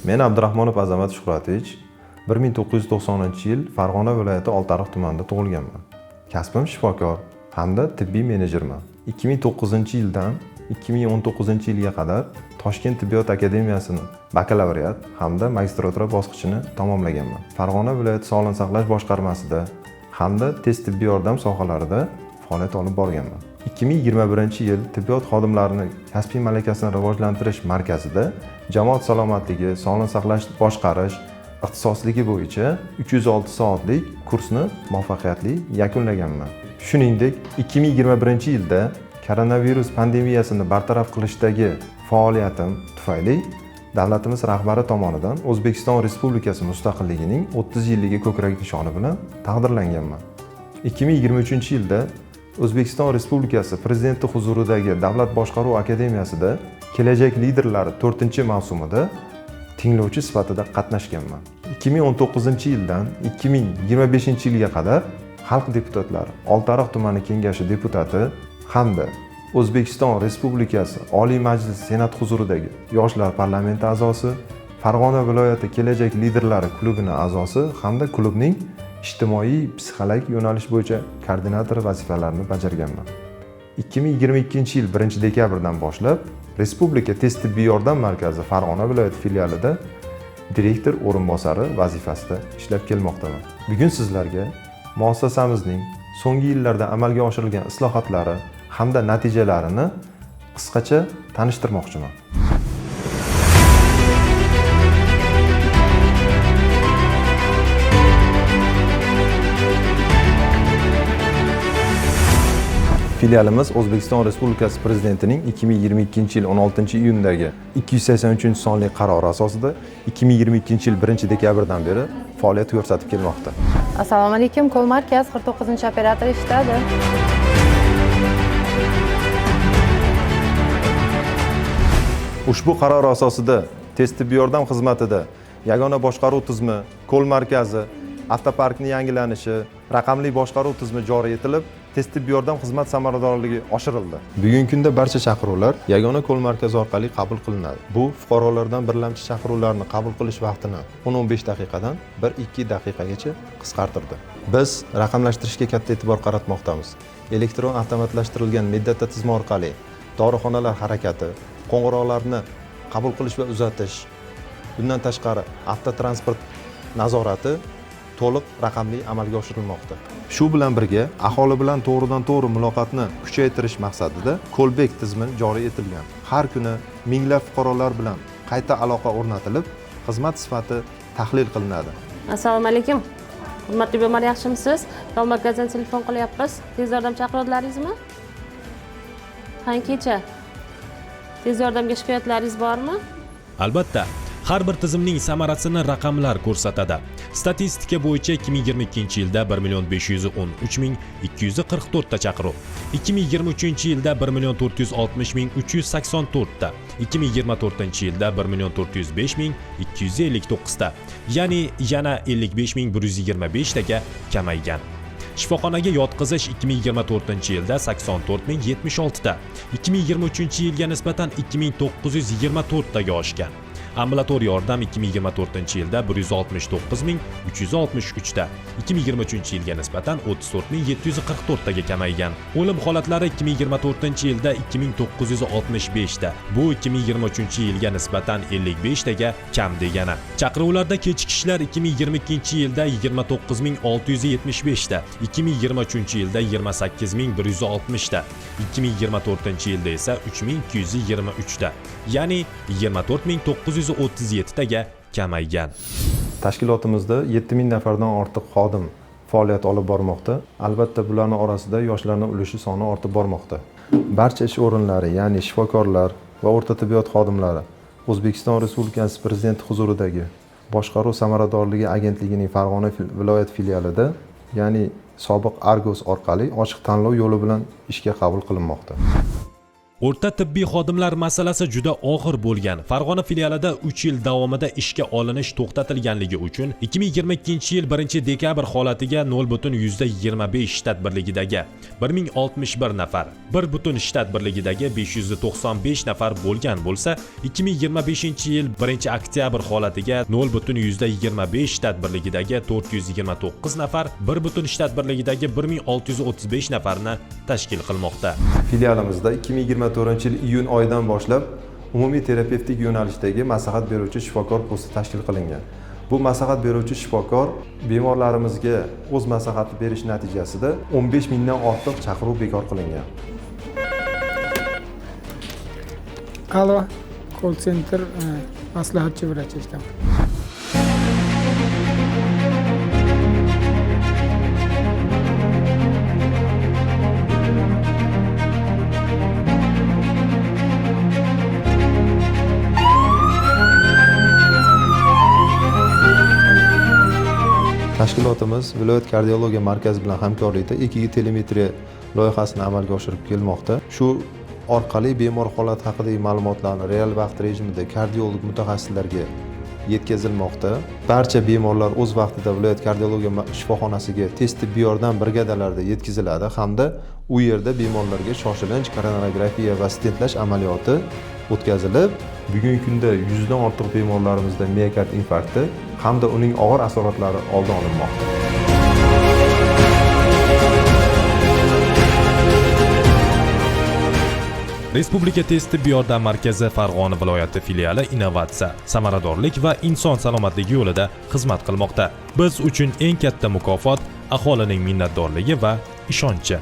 Men Abdurahmonov Azamat Shuhratovich 1990-yil Farg'ona viloyati Oltiariq tumanida tug'ilganman. Kasbim shifokor hamda tibbiy menejerman. 2009-yildan 2019-yilga qadar Toshkent tibbiyot akademiyasini bakalavriat hamda magistratura bosqichini tamomlaganman. Farg'ona viloyati sog'liqni saqlash boshqarmasida hamda tez tibbiy yordam sohalarida faoliyat olib borganman. 2021-yil tibbiyot xodimlarining kasbiy malakasini rivojlantirish markazida jamoat salomatligi, sog'liqni saqlash boshqarish ixtisosligi bo'yicha 306 soatlik kursni muvaffaqiyatli yakunlaganman. Shuningdek, 2021-yilda koronavirus pandemiyasini bartaraf qilishdagi faoliyatim tufayli davlatimiz rahbari tomonidan O'zbekiston Respublikasi mustaqilligining 30 yilligi ko'krak nishoni bilan taqdirlanganman. 2023-yilda O'zbekiston Respublikasi Prezidenti huzuridagi Davlat boshqaruv akademiyasida Kelajak liderlari 4-mavsumida tinglovchi sifatida qatnashganman. 2019-yildan 2025-yilga qadar Xalq deputatlari Oltiariq tumani kengashi deputati hamda O'zbekiston Respublikasi Oliy Majlis Senat huzuridagi Yoshlar parlamenti a'zosi, Farg'ona viloyati Kelajak liderlari klubining a'zosi hamda klubning ijtimoiy psixologik yo'nalish bo'yicha koordinatori vazifalarini bajarganman. 2022-yil 1-dekabrdan boshlab Respublika tez tibbiy yordam markazi Farg'ona viloyati filialida direktor o'rinbosari vazifasida ishlab kelmoqdaman. Bugun sizlarga muassasamizning so'nggi yillarda amalga oshirilgan islohotlari hamda natijalarini qisqacha tanishtirmoqchiman. Filialimiz O'zbekiston Respublikasi Prezidentining 2022-yil 16-iyundagi 283-sonli qarori asosida 2022-yil 1-dekabrdan beri faoliyat ko'rsatib kelmoqda. Assalomu alaykum, Kol markaz 49-operator ishladi. Ushbu qaror asosida tez tibbiy yordam xizmatida yagona boshqaruv tizimi, Kol markazi, avtoparkning yangilanishi, raqamli boshqaruv tizimi joriy etilib, tez tibbiy yordam xizmat samaradorligi oshirildi. Bugungi kunda barcha chaqiruvlar yagona Kol markazi orqali qabul qilinadi. Bu fuqarolardan birlamchi chaqiruvlarni qabul qilish vaqtini 10-15 daqiqadan 1-2 daqiqagacha qisqartirdi. Biz raqamlashtirishga katta e'tibor qaratmoqdamiz. Elektron avtomatlashtirilgan medata tizimi orqali dorixonalar harakati, qo'ng'iroqlarni qabul qilish va uzatish, bundan tashqari avtotransport nazorati to'liq raqamli amalga oshirilmoqda. Shu bilan birga aholi bilan to'g'ridan-to'g'ri muloqotni kuchaytirish maqsadida Callback tizimi joriy etilgan. Har kuni minglab fuqarolar bilan qayta aloqa o'rnatilib, xizmat sifati tahlil qilinadi. Assalomu alaykum. Hurmatli bemor, yaxshimisiz? Kol markazidan telefon qilyapmiz. Tez yordam chaqiruvlaringizmi? Qancha? Tez yordamga shikoyatlaringiz bormi? Albatta, har bir tizimning samarasini raqamlar ko'rsatadi. Statistika bo'yicha 2022-yilda 1,513,244 ta chaqiruv, 2023-yilda 1,460,384 ta, 2024-yilda 1,405,259 ta, ya'ni yana 55,125 taga kamaygan. Shifoxonaga yotqizish 2024-yilda 84,076 ta, 2023-yilga nisbatan 2,924 taga oshgan. Ambulatoriy yordam 2024-yilda 169,363 ta, 2023-yilga nisbatan 34,744 taga kamaygan. O'lim holatlari 2024-yilda 2,965 ta, bu 2023-yilga nisbatan 55 taga kam degani. Chaqiruvlarda kechikishlar 2022-yilda 29,675 ta, 2023-yilda 28,160 ta, 2024-yilda esa 3,223 ta, ya'ni 24,937 taga kamaygan. Tashkilotimizda 7000 nafardan ortiq xodim faoliyat olib bormoqda. Albatta bularning orasida yoshlarning ulushi soni ortib bormoqda. Barcha ish o'rinlari, ya'ni shifokorlar va o'rta tibbiyot xodimlari O'zbekiston Respublikasi Prezidenti huzuridagi Boshqaruv samaradorligi agentligining Farg'ona viloyat filialida, ya'ni sobiq Argos orqali ochiq tanlov yo'li bilan ishga qabul qilinmoqda. O'rta tibbiy xodimlar masalasi juda og'ir bo'lgan. Farg'ona filialida 3 yil davomida ishga olinish to'xtatilganligi uchun 2022-yil 1-dekabr holatiga 0,25 shtat birligidagi 1061 nafar, 1 shtat birligidagi 595 nafar bo'lgan bo'lsa, 2025-yil 1-oktyabr holatiga 0,25 shtat birligidagi 429 nafar, 1 shtat birligidagi 1635 nafarni tashkil qilmoqda. Filialimizda 2024-yil iyun oyidan boshlab umumiy terapevtik yo'nalishdagi maslahat beruvchi shifokor posti tashkil qilingan. Bu maslahat beruvchi shifokor bemorlarimizga o'z maslahat berish natijasida 15 mingdan ortiq chaqiruv bekor qilingan. Alo, call center maslahatchi vrach ekan. Tashkilotimiz viloyat kardiologiya markazi bilan hamkorlikda EKG telemetriya loyihasini amalga oshirib kelmoqda. Shu orqali bemor holati haqidagi ma'lumotlarni real vaqt rejimida kardiolog mutaxassislarga yetkazilmoqda. Barcha bemorlar o'z vaqtida viloyat kardiologiya shifoxonasiga tez tibbiy yordam brigadalarida yetkaziladi hamda u yerda bemorlarga shoshilinch koronagrafiya va stentlash amaliyoti o'tkazilib, bugungi kunda 100 dan ortiq bemorlarimizda miokard infarkti hamda uning og'ir asoratlari oldin olinmoqda. Respublika tez tibbiy yordam markazi Farg'ona viloyati filiali innovatsiya, samaradorlik va inson salomatligi yo'lida xizmat qilmoqda. Biz uchun eng katta mukofot aholining minnatdorligi va ishonchi.